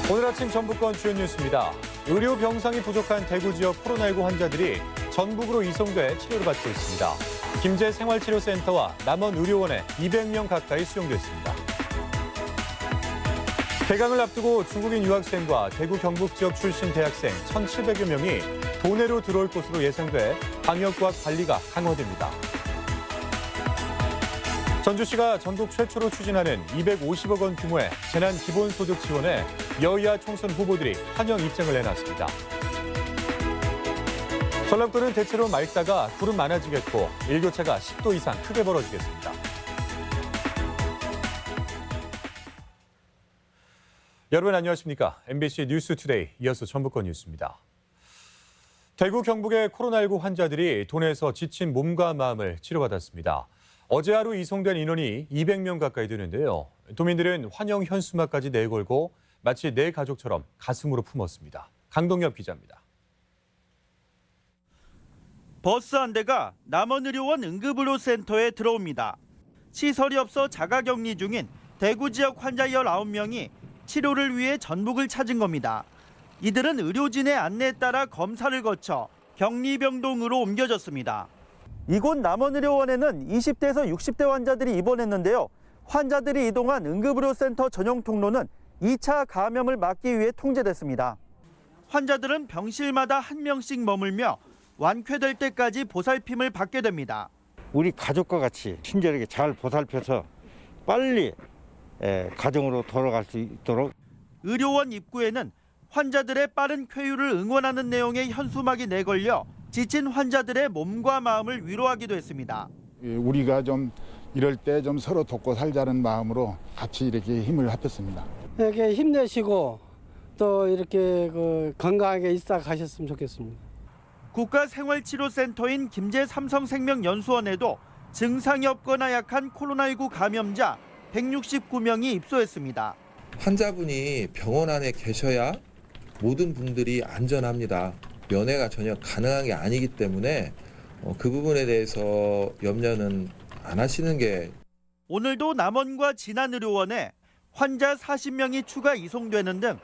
오늘 아침 전북권 주요 뉴스입니다. 의료 병상이 부족한 대구 지역 코로나19 환자들이 전북으로 이송돼 치료를 받고 있습니다. 김제 생활치료센터와 남원 의료원에 200명 가까이 수용됐습니다. 개강을 앞두고 중국인 유학생과 대구 경북 지역 출신 대학생 1,700여 명이 도내로 들어올 것으로 예상돼 방역과 관리가 강화됩니다. 전주시가 전국 최초로 추진하는 250억 원 규모의 재난 기본소득 지원에 여야 총선 후보들이 환영 입장을 내놨습니다. 전라북도는 대체로 맑다가 구름 많아지겠고 일교차가 10도 이상 크게 벌어지겠습니다. 여러분 안녕하십니까? MBC 뉴스투데이 이어서 전북권 뉴스입니다. 대구 경북의 코로나19 환자들이 도내에서 지친 몸과 마음을 치료받았습니다. 어제 하루 이송된 인원이 200명 가까이 되는데요. 도민들은 환영 현수막까지 내걸고 마치 내 가족처럼 가슴으로 품었습니다. 강동엽 기자입니다. 버스 한 대가 남원의료원 응급의료센터에 들어옵니다. 시설이 없어 자가격리 중인 대구 지역 환자 19명이 치료를 위해 전북을 찾은 겁니다. 이들은 의료진의 안내에 따라 검사를 거쳐 격리병동으로 옮겨졌습니다. 이곳 남원의료원에는 20대에서 60대 환자들이 입원했는데요. 환자들이 이동한 응급의료센터 전용 통로는 2차 감염을 막기 위해 통제됐습니다. 환자들은 병실마다 한 명씩 머물며 완쾌될 때까지 보살핌을 받게 됩니다. 우리 가족과 같이 친절하게 잘 보살펴서 빨리 가정으로 돌아갈 수 있도록. 의료원 입구에는 환자들의 빠른 쾌유를 응원하는 내용의 현수막이 내걸려 지친 환자들의 몸과 마음을 위로하기도 했습니다. 우리가 좀 이럴 때 좀 서로 돕고 살자는 마음으로 같이 이렇게 힘을 합했습니다. 이렇게 힘내시고 또 이렇게 건강하게 있어 가셨으면 좋겠습니다. 국가생활치료센터인 김제 삼성생명연수원에도 증상이 없거나 약한 코로나19 감염자 169명이 입소했습니다. 환자분이 병원 안에 계셔야 모든 분들이 안전합니다. 면회가 전혀 가능한 게 아니기 때문에 그 부분에 대해서 염려는 안 하시는 게. 오늘도 남원과 진안의료원에 환자 40명이 추가 이송되는 등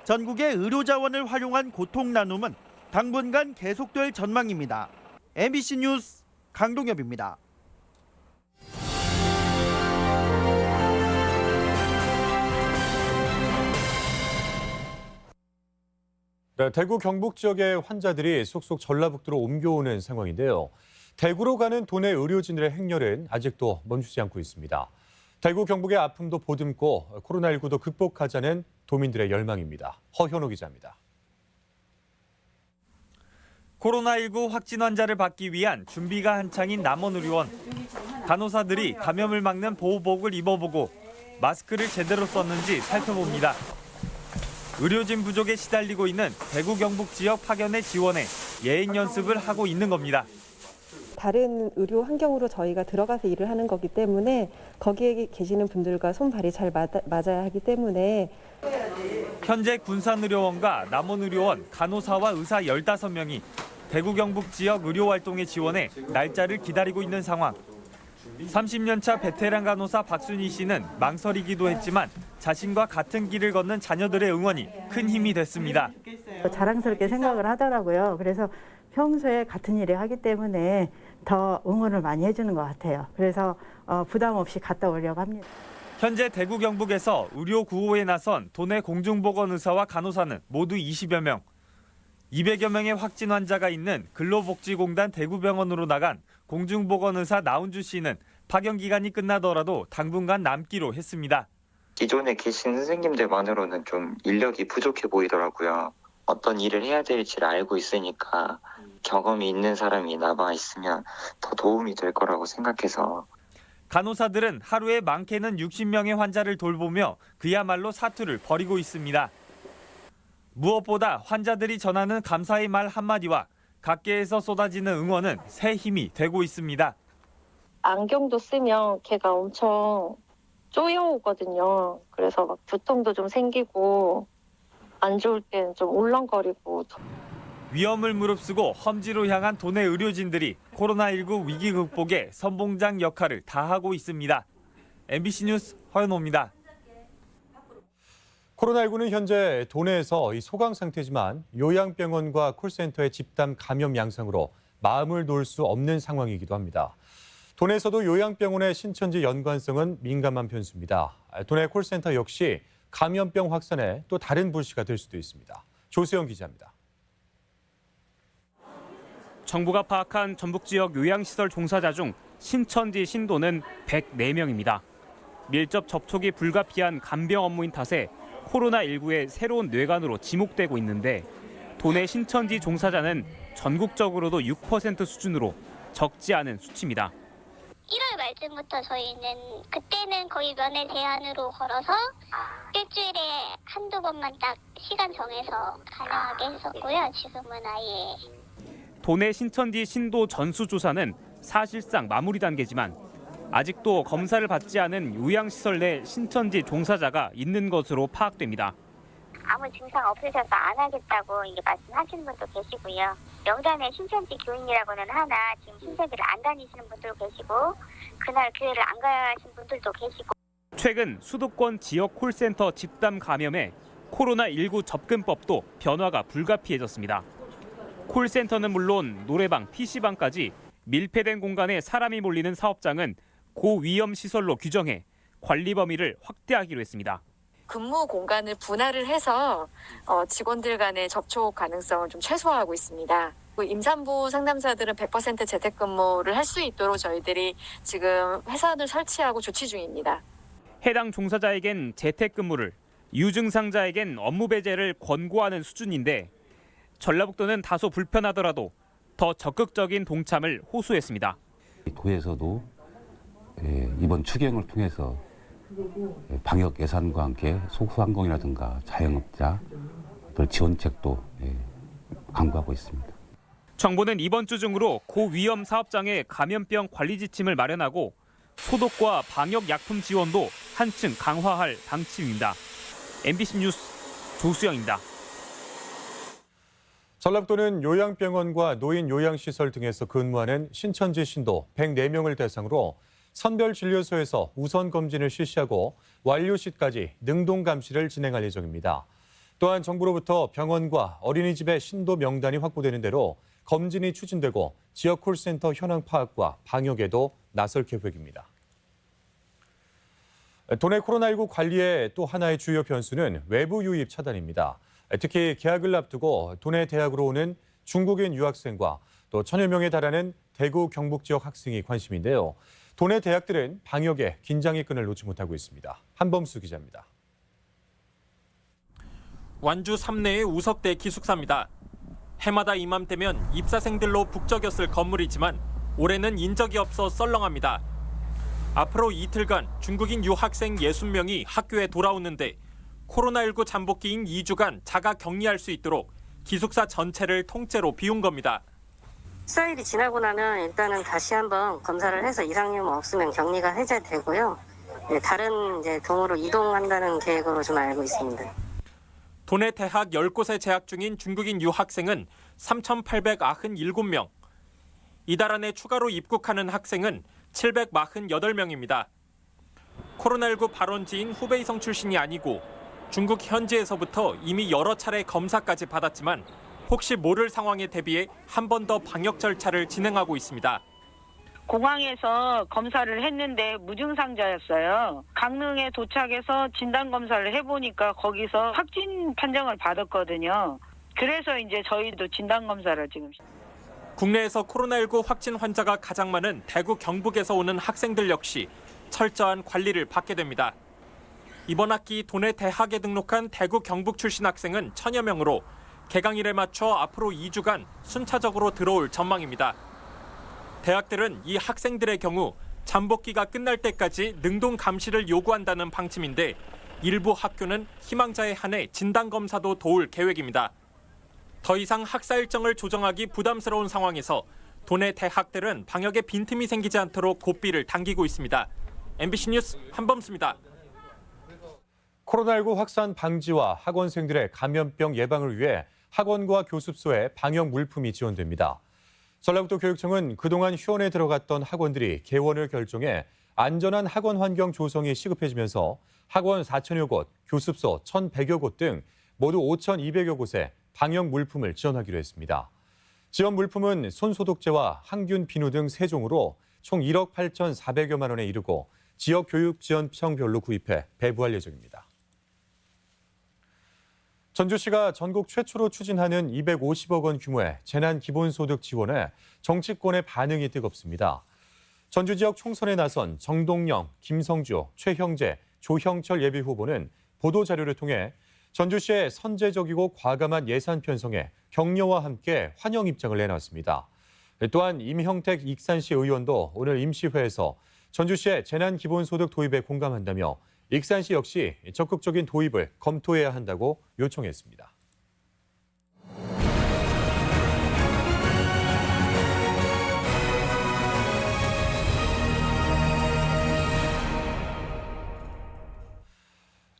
전국의 의료자원을 활용한 고통 나눔은 당분간 계속될 전망입니다. MBC 뉴스 강동엽입니다. 네, 대구 경북 지역의 환자들이 속속 전라북도로 옮겨오는 상황인데요. 대구로 가는 도내 의료진들의 행렬은 아직도 멈추지 않고 있습니다. 대구 경북의 아픔도 보듬고 코로나19도 극복하자는 도민들의 열망입니다. 허현호 기자입니다. 코로나19 확진 환자를 받기 위한 준비가 한창인 남원의료원. 간호사들이 감염을 막는 보호복을 입어보고 마스크를 제대로 썼는지 살펴봅니다. 의료진 부족에 시달리고 있는 대구 경북 지역 파견의 지원에 예행 연습을 하고 있는 겁니다. 다른 의료 환경으로 저희가 들어가서 일을 하는 거기 때문에 거기에 계시는 분들과 손발이 잘 맞아야 하기 때문에. 현재 군산의료원과 남원의료원 간호사와 의사 15명이 대구 경북 지역 의료 활동에 지원해 날짜를 기다리고 있는 상황. 30년 차 베테랑 간호사 박순희 씨는 망설이기도 했지만 자신과 같은 길을 걷는 자녀들의 응원이 큰 힘이 됐습니다. 자랑스럽게 생각을 하더라고요. 그래서 평소에 같은 일을 하기 때문에 더 응원을 많이 해주는 것 같아요. 그래서 부담 없이 갔다 오려고 합니다. 현재 대구 경북에서 의료 구호에 나선 도내 공중보건의사와 간호사는 모두 20여 명. 200여 명의 확진 환자가 있는 근로복지공단 대구병원으로 나간 공중보건의사 나운주 씨는 파견 기간이 끝나더라도 당분간 남기로 했습니다. 기존에 계신 선생님들만으로는 좀 인력이 부족해 보이더라고요. 어떤 일을 해야 될지를 알고 있으니까 경험이 있는 사람이 남아 있으면 더 도움이 될 거라고 생각해서. 간호사들은 하루에 많게는 60명의 환자를 돌보며 그야말로 사투를 벌이고 있습니다. 무엇보다 환자들이 전하는 감사의 말 한마디와 각계에서 쏟아지는 응원은 새 힘이 되고 있습니다. 안경도 쓰면 걔가 엄청 쪼여오거든요. 그래서 막 두통도 좀 생기고 안 좋을 때는 좀 울렁거리고. 위험을 무릅쓰고 험지로 향한 도내 의료진들이 코로나19 위기 극복에 선봉장 역할을 다하고 있습니다. MBC 뉴스 허연호입니다. 코로나19는 현재 도내에서 소강 상태지만 요양병원과 콜센터의 집단 감염 양상으로 마음을 놓을 수 없는 상황이기도 합니다. 도내에서도 요양병원의 신천지 연관성은 민감한 편수입니다. 도내 콜센터 역시 감염병 확산에 또 다른 불씨가 될 수도 있습니다. 조수영 기자입니다. 정부가 파악한 전북 지역 요양시설 종사자 중 신천지 신도는 104명입니다. 밀접 접촉이 불가피한 간병 업무인 탓에 코로나19의 새로운 뇌관으로 지목되고 있는데 도내 신천지 종사자는 전국적으로도 6% 수준으로 적지 않은 수치입니다. 1월 말쯤부터 저희는 그때는 거의 면회 대안으로 걸어서 일주일에 한두 번만 딱 시간 정해서 가능하게 했었고요. 지금은 아예. 도내 신천지 신도 전수조사는 사실상 마무리 단계지만 아직도 검사를 받지 않은 요양시설 내 신천지 종사자가 있는 것으로 파악됩니다. 아무 증상 없으셔서 안 하겠다고 이게 말씀하시는 분도 계시고요. 명단에 신천지 교인이라고는 하나 지금 신천지를 안 다니시는 분도 계시고 그날 교회를 안 가신 분들도 계시고. 최근 수도권 지역 콜센터 집단 감염에 코로나19 접근법도 변화가 불가피해졌습니다. 콜센터는 물론 노래방, PC방까지 밀폐된 공간에 사람이 몰리는 사업장은 고위험 시설로 규정해 관리 범위를 확대하기로 했습니다. 근무 공간을 분할을 해서 직원들 간의 접촉 가능성을 좀 최소화하고 있습니다. 임산부 상담사들은 100% 재택근무를 할 수 있도록 저희들이 지금 회선을 설치하고 조치 중입니다. 해당 종사자에겐 재택근무를, 유증상자에겐 업무 배제를 권고하는 수준인데 전라북도는 다소 불편하더라도 더 적극적인 동참을 호소했습니다. 도에서도 이번 추경을 통해서 방역 예산과 함께 소상공인이라든가 자영업자들 지원책도 강구하고 있습니다. 정부는 이번 주 중으로 고위험 사업장의 감염병 관리 지침을 마련하고 소독과 방역 약품 지원도 한층 강화할 방침입니다. MBC 뉴스 조수영입니다. 전라북도는 요양병원과 노인 요양시설 등에서 근무하는 신천지 신도 104명을 대상으로 선별진료소에서 우선 검진을 실시하고 완료 시까지 능동 감시를 진행할 예정입니다. 또한 정부로부터 병원과 어린이집의 신도 명단이 확보되는 대로 검진이 추진되고 지역 콜센터 현황 파악과 방역에도 나설 계획입니다. 도내 코로나19 관리의 또 하나의 주요 변수는 외부 유입 차단입니다. 특히 개학을 앞두고 도내 대학으로 오는 중국인 유학생과 또 1,000여 명에 달하는 대구 경북 지역 학생이 관심인데요. 도내 대학들은 방역에 긴장의 끈을 놓지 못하고 있습니다. 한범수 기자입니다. 완주 삼내의 우석대 기숙사입니다. 해마다 이맘때면 입사생들로 북적였을 건물이지만 올해는 인적이 없어 썰렁합니다. 앞으로 이틀간 중국인 유학생 60명이 학교에 돌아오는데 코로나19 잠복기인 2주간 자가 격리할 수 있도록 기숙사 전체를 통째로 비운 겁니다. 14일이 지나고 나면 일단은 다시 한번 검사를 해서 이상염 없으면 격리가 해제되고요. 다른 동으로 이동한다는 계획으로 좀 알고 있습니다. 도내 대학 10곳에 재학 중인 중국인 유학생은 3,897명. 이달 안에 추가로 입국하는 학생은 748명입니다. 코로나19 발원지인 후베이성 출신이 아니고 중국 현지에서부터 이미 여러 차례 검사까지 받았지만 혹시 모를 상황에 대비해 한 번 더 방역 절차를 진행하고 있습니다. 공항에서 검사를 했는데 무증상자였어요. 강릉에 도착해서 진단검사를 해보니까 거기서 확진 판정을 받았거든요. 그래서 이제 저희도 진단검사를 지금. 국내에서 코로나19 확진 환자가 가장 많은 대구 경북에서 오는 학생들 역시 철저한 관리를 받게 됩니다. 이번 학기 도내 대학에 등록한 대구 경북 출신 학생은 1,000여 명으로 개강일에 맞춰 앞으로 2주간 순차적으로 들어올 전망입니다. 대학들은 이 학생들의 경우 잠복기가 끝날 때까지 능동 감시를 요구한다는 방침인데 일부 학교는 희망자에 한해 진단검사도 도울 계획입니다. 더 이상 학사 일정을 조정하기 부담스러운 상황에서 도내 대학들은 방역에 빈틈이 생기지 않도록 고삐를 당기고 있습니다. MBC 뉴스 한범수입니다. 코로나19 확산 방지와 학원생들의 감염병 예방을 위해 학원과 교습소에 방역 물품이 지원됩니다. 전라북도 교육청은 그동안 휴원에 들어갔던 학원들이 개원을 결정해 안전한 학원 환경 조성이 시급해지면서 학원 4천여 곳, 교습소 1,100여 곳 등 모두 5,200여 곳에 방역 물품을 지원하기로 했습니다. 지원 물품은 손소독제와 항균 비누 등 3종으로 총 1억 8,400여만 원에 이르고 지역 교육 지원청별로 구입해 배부할 예정입니다. 전주시가 전국 최초로 추진하는 250억 원 규모의 재난 기본소득 지원에 정치권의 반응이 뜨겁습니다. 전주 지역 총선에 나선 정동영, 김성주, 최형재, 조형철 예비후보는 보도자료를 통해 전주시의 선제적이고 과감한 예산 편성에 격려와 함께 환영 입장을 내놨습니다. 또한 임형택 익산시 의원도 오늘 임시회에서 전주시의 재난 기본소득 도입에 공감한다며 익산시 역시 적극적인 도입을 검토해야 한다고 요청했습니다.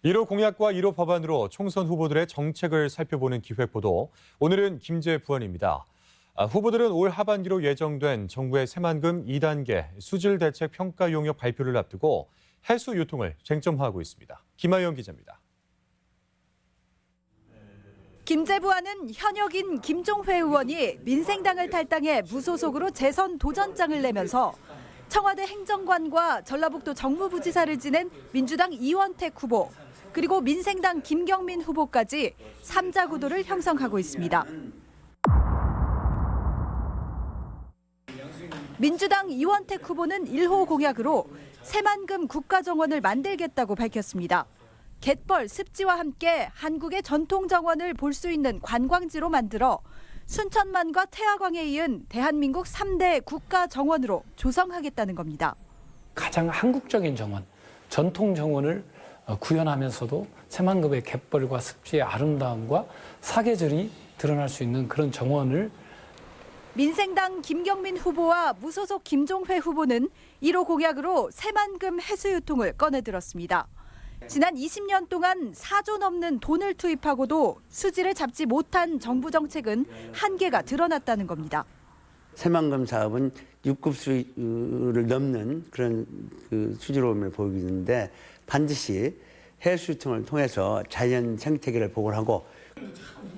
(1호) 공약과 (1호) 법안으로 총선 후보들의 정책을 살펴보는 기획보도. 오늘은 김제부안입니다. 후보들은 올 하반기로 예정된 정부의 새만금 2단계 수질 대책 평가 용역 발표를 앞두고 해수 유통을 쟁점화하고 있습니다. 김하영 기자입니다. 김제부안은 현역인 김종회 의원이 민생당을 탈당해 무소속으로 재선 도전장을 내면서 청와대 행정관과 전라북도 정무부지사를 지낸 민주당 이원택 후보, 그리고 민생당 김경민 후보까지 3자 구도를 형성하고 있습니다. 민주당 이원택 후보는 1호 공약으로 새만금 국가정원을 만들겠다고 밝혔습니다. 갯벌, 습지와 함께 한국의 전통정원을 볼 수 있는 관광지로 만들어 순천만과 태화강에 이은 대한민국 3대 국가정원으로 조성하겠다는 겁니다. 가장 한국적인 정원, 전통 정원을 구현하면서도 새만금의 갯벌과 습지의 아름다움과 사계절이 드러날 수 있는 그런 정원을. 민생당 김경민 후보와 무소속 김종회 후보는 1호 공약으로 새만금 해수유통을 꺼내들었습니다. 지난 20년 동안 4조 넘는 돈을 투입하고도 수질을 잡지 못한 정부 정책은 한계가 드러났다는 겁니다. 새만금 사업은 6급수를 넘는 그런 수질오름을 보이고 있는데 반드시 해수유통을 통해서 자연 생태계를 보호하고.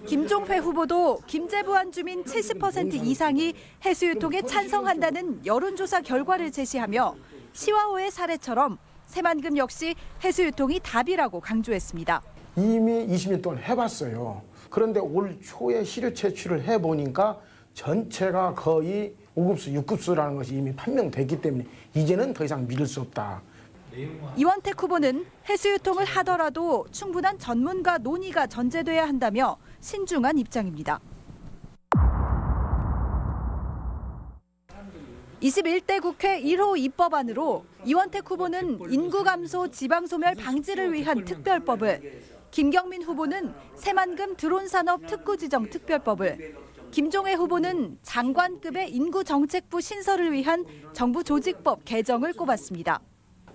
김종회 후보도 김제부안 주민 70% 이상이 해수유통에 찬성한다는 여론조사 결과를 제시하며 시와호의 사례처럼 새만금 역시 해수유통이 답이라고 강조했습니다. 이미 20년 동안 해봤어요. 그런데 올 초에 시료 채취를 해보니까 전체가 거의 5급수, 6급수라는 것이 이미 판명됐기 때문에 이제는 더 이상 믿을 수 없다. 이원택 후보는 해수유통을 하더라도 충분한 전문가 논의가 전제돼야 한다며 신중한 입장입니다. 21대 국회 1호 입법안으로 이원택 후보는 인구 감소, 지방 소멸 방지를 위한 특별법을, 김경민 후보는 새만금 드론 산업 특구 지정 특별법을, 김종회 후보는 장관급의 인구정책부 신설을 위한 정부 조직법 개정을 꼽았습니다.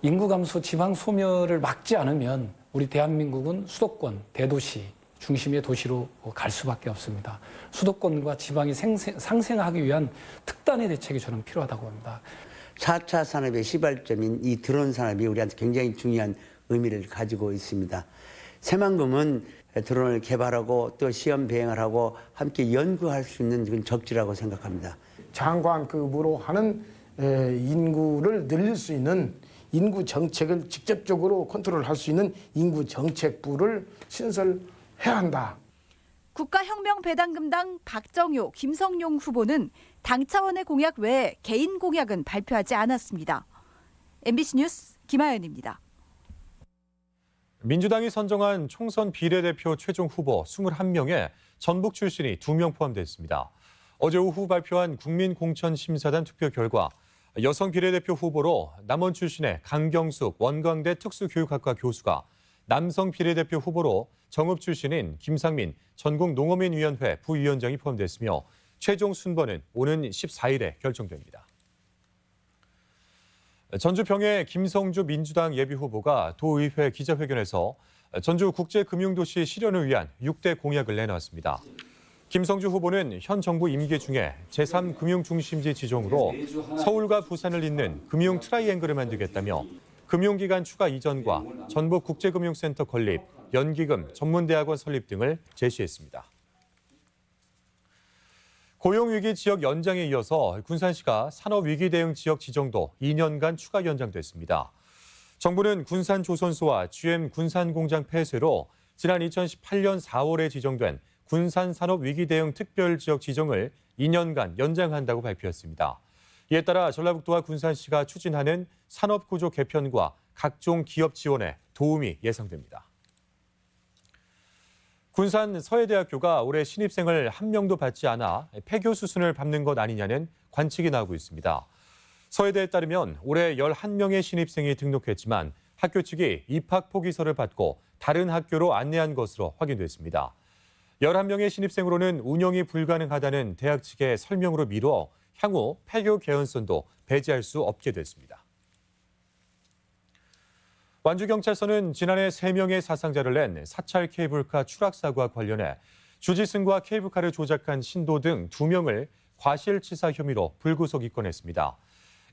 인구 감소, 지방 소멸을 막지 않으면 우리 대한민국은 수도권, 대도시 중심의 도시로 갈 수밖에 없습니다. 수도권과 지방이 상생하기 위한 특단의 대책이 저는 필요하다고 봅니다. 4차 산업의 시발점인 이 드론 산업이 우리한테 굉장히 중요한 의미를 가지고 있습니다. 새만금은 드론을 개발하고 또 시험 비행을 하고 함께 연구할 수 있는 그런 적지라고 생각합니다. 장관급으로 하는 인구를 늘릴 수 있는 인구 정책을 직접적으로 컨트롤할 수 있는 인구 정책부를 신설해야 한다. 국가혁명배당금당 박정효, 김성용 후보는 당 차원의 공약 외에 개인 공약은 발표하지 않았습니다. MBC 뉴스 김하연입니다. 민주당이 선정한 총선 비례대표 최종 후보 21명에 전북 출신이 2명 포함됐습니다. 어제 오후 발표한 국민공천심사단 투표 결과 여성 비례대표 후보로 남원 출신의 강경숙 원광대 특수교육학과 교수가, 남성 비례대표 후보로 정읍 출신인 김상민 전국농어민위원회 부위원장이 포함됐으며 최종 순번은 오는 14일에 결정됩니다. 전주 병의 김성주 민주당 예비후보가 도의회 기자회견에서 전주 국제금융도시 실현을 위한 6대 공약을 내놨습니다. 김성주 후보는 현 정부 임기 중에 제3금융중심지 지정으로 서울과 부산을 잇는 금융 트라이앵글을 만들겠다며 금융기관 추가 이전과 전북국제금융센터 건립, 연기금, 전문대학원 설립 등을 제시했습니다. 고용위기 지역 연장에 이어서 군산시가 산업위기 대응 지역 지정도 2년간 추가 연장됐습니다. 정부는 군산 조선소와 GM 군산공장 폐쇄로 지난 2018년 4월에 지정된 군산 산업위기 대응 특별지역 지정을 2년간 연장한다고 발표했습니다. 이에 따라 전라북도와 군산시가 추진하는 산업구조 개편과 각종 기업 지원에 도움이 예상됩니다. 군산 서해대학교가 올해 신입생을 한 명도 받지 않아 폐교 수순을 밟는 것 아니냐는 관측이 나오고 있습니다. 서해대에 따르면 올해 11명의 신입생이 등록했지만 학교 측이 입학 포기서를 받고 다른 학교로 안내한 것으로 확인됐습니다. 11명의 신입생으로는 운영이 불가능하다는 대학 측의 설명으로 미뤄 향후 폐교 개연성도 배제할 수 없게 됐습니다. 완주경찰서는 지난해 3명의 사상자를 낸 사찰 케이블카 추락 사고와 관련해 주지승과 케이블카를 조작한 신도 등 2명을 과실치사 혐의로 불구속 입건했습니다.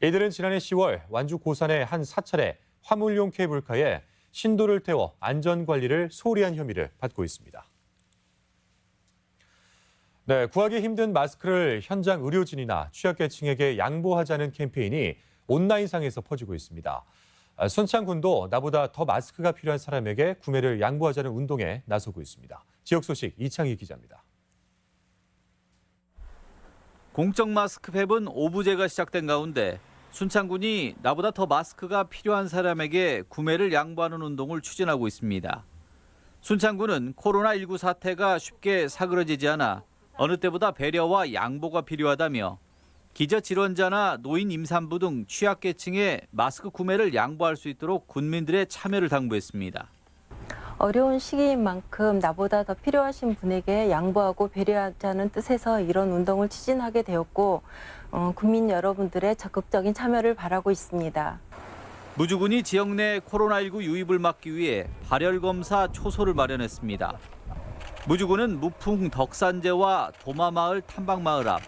이들은 지난해 10월 완주 고산의 한 사찰에 화물용 케이블카에 신도를 태워 안전관리를 소홀히 한 혐의를 받고 있습니다. 네, 구하기 힘든 마스크를 현장 의료진이나 취약계층에게 양보하자는 캠페인이 온라인상에서 퍼지고 있습니다. 순창군도 나보다 더 마스크가 필요한 사람에게 구매를 양보하자는 운동에 나서고 있습니다. 지역 소식 이창희 기자입니다. 공적 마스크 배분 오부제가 시작된 가운데 순창군이 나보다 더 마스크가 필요한 사람에게 구매를 양보하는 운동을 추진하고 있습니다. 순창군은 코로나19 사태가 쉽게 사그러지지 않아 어느 때보다 배려와 양보가 필요하다며 기저질환자나 노인 임산부 등 취약계층에 마스크 구매를 양보할 수 있도록 군민들의 참여를 당부했습니다. 어려운 시기인 만큼 나보다 더 필요하신 분에게 양보하고 배려하자는 뜻에서 이런 운동을 추진하게 되었고 국민 여러분들의 적극적인 참여를 바라고 있습니다. 무주군이 지역 내 코로나19 유입을 막기 위해 발열검사 초소를 마련했습니다. 무주군은 무풍 덕산제와 도마마을 탐방마을 앞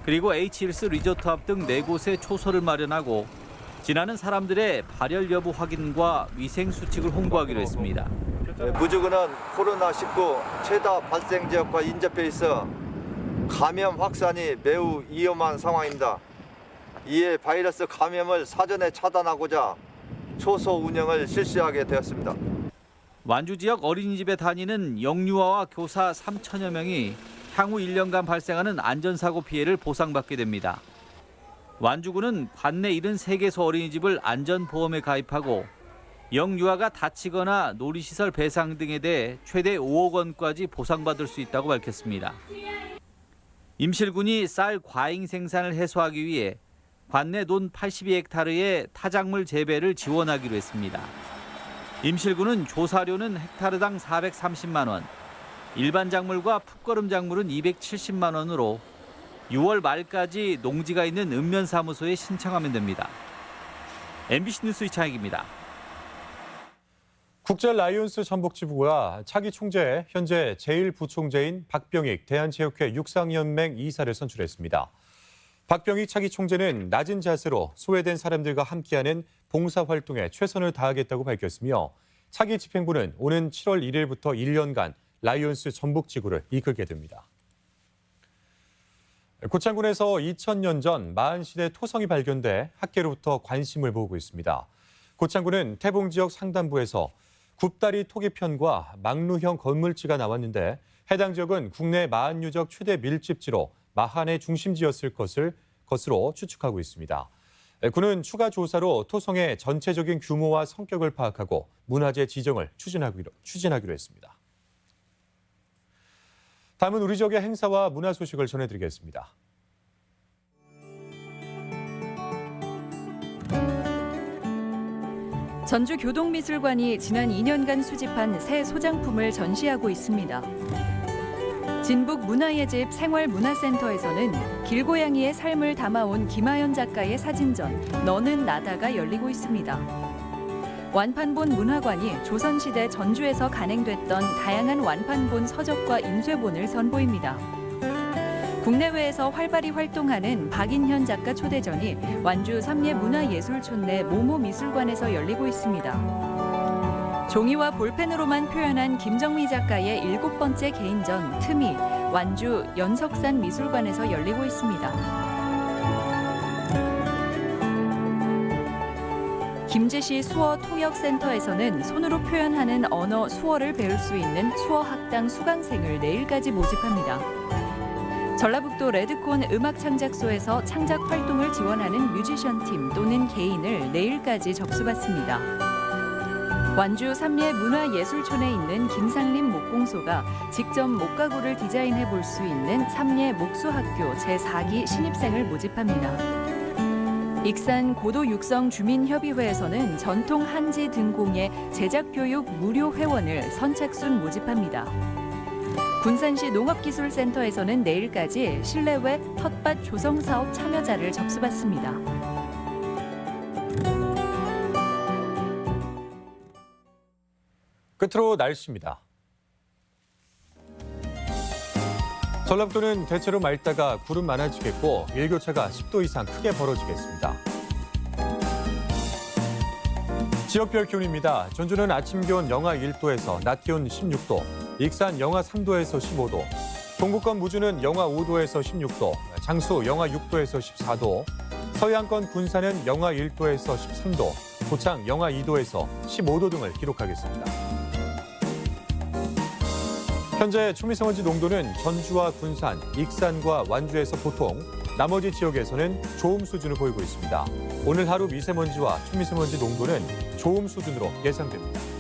그리고 H1스 리조트 앞 등 4곳에 초소를 마련하고 지나는 사람들의 발열 여부 확인과 위생 수칙을 홍보하기로 했습니다. 무주군은 코로나19 최다 발생 지역과 인접해 있어 감염 확산이 매우 위험한 상황입니다. 이에 바이러스 감염을 사전에 차단하고자 초소 운영을 실시하게 되었습니다. 완주 지역 어린이집에 다니는 영유아와 교사 3천여 명이 향후 1년간 발생하는 안전사고 피해를 보상받게 됩니다. 완주군은 관내 73개소 어린이집을 안전보험에 가입하고 영유아가 다치거나 놀이시설 배상 등에 대해 최대 5억 원까지 보상받을 수 있다고 밝혔습니다. 임실군이 쌀 과잉 생산을 해소하기 위해 관내 논 82헥타르의 타작물 재배를 지원하기로 했습니다. 임실군은 조사료는 헥타르당 430만 원, 일반 작물과 풋거름 작물은 270만 원으로 6월 말까지 농지가 있는 읍면사무소에 신청하면 됩니다. MBC 뉴스 이창익입니다. 국제 라이온스 전북지부가 차기 총재에 현재 제1부총재인 박병익 대한체육회 육상연맹 이사를 선출했습니다. 박병익 차기 총재는 낮은 자세로 소외된 사람들과 함께하는 봉사활동에 최선을 다하겠다고 밝혔으며 차기 집행부는 오는 7월 1일부터 1년간 라이온스 전북지구를 이끌게 됩니다. 고창군에서 2000년 전 마흔시대 토성이 발견돼 학계로부터 관심을 모으고 있습니다. 고창군은 태봉 지역 상단부에서 굽다리 토기편과 망루형 건물지가 나왔는데 해당 지역은 국내 마흔 유적 최대 밀집지로 마한의 중심지였을 것으로 추측하고 있습니다. 군은 추가 조사로 토성의 전체적인 규모와 성격을 파악하고 문화재 지정을 추진하기로 했습니다. 다음은 우리 지역의 행사와 문화 소식을 전해드리겠습니다. 전주교동미술관이 지난 2년간 수집한 새 소장품을 전시하고 있습니다. 진북 문화의 집 생활문화센터에서는 길고양이의 삶을 담아온 김하연 작가의 사진전 너는 나다가 열리고 있습니다. 완판본 문화관이 조선시대 전주에서 간행됐던 다양한 완판본 서적과 인쇄본을 선보입니다. 국내외에서 활발히 활동하는 박인현 작가 초대전이 완주 삼례문화예술촌 내 모모미술관에서 열리고 있습니다. 종이와 볼펜으로만 표현한 김정미 작가의 7번째 개인전 틈이 완주 연석산 미술관에서 열리고 있습니다. 김제시 수어 통역센터에서는 손으로 표현하는 언어 수어를 배울 수 있는 수어학당 수강생을 내일까지 모집합니다. 전라북도 레드콘 음악창작소에서 창작 활동을 지원하는 뮤지션팀 또는 개인을 내일까지 접수받습니다. 완주 삼례문화예술촌에 있는 김상림 목공소가 직접 목가구를 디자인해 볼 수 있는 삼례목수학교 제4기 신입생을 모집합니다. 익산 고도육성주민협의회에서는 전통 한지 등공예 제작교육 무료 회원을 선착순 모집합니다. 군산시 농업기술센터에서는 내일까지 실내외 텃밭 조성사업 참여자를 접수받습니다. 끝으로 날씨입니다. 전라북도는 대체로 맑다가 구름 많아지겠고 일교차가 10도 이상 크게 벌어지겠습니다. 지역별 기온입니다. 전주는 아침 기온 영하 1도에서 낮 기온 16도, 익산 영하 3도에서 15도, 동부권 무주는 영하 5도에서 16도, 장수 영하 6도에서 14도, 서해안권 군산은 영하 1도에서 13도, 고창 영하 2도에서 15도 등을 기록하겠습니다. 현재 초미세먼지 농도는 전주와 군산, 익산과 완주에서 보통, 나머지 지역에서는 좋음 수준을 보이고 있습니다. 오늘 하루 미세먼지와 초미세먼지 농도는 좋음 수준으로 예상됩니다.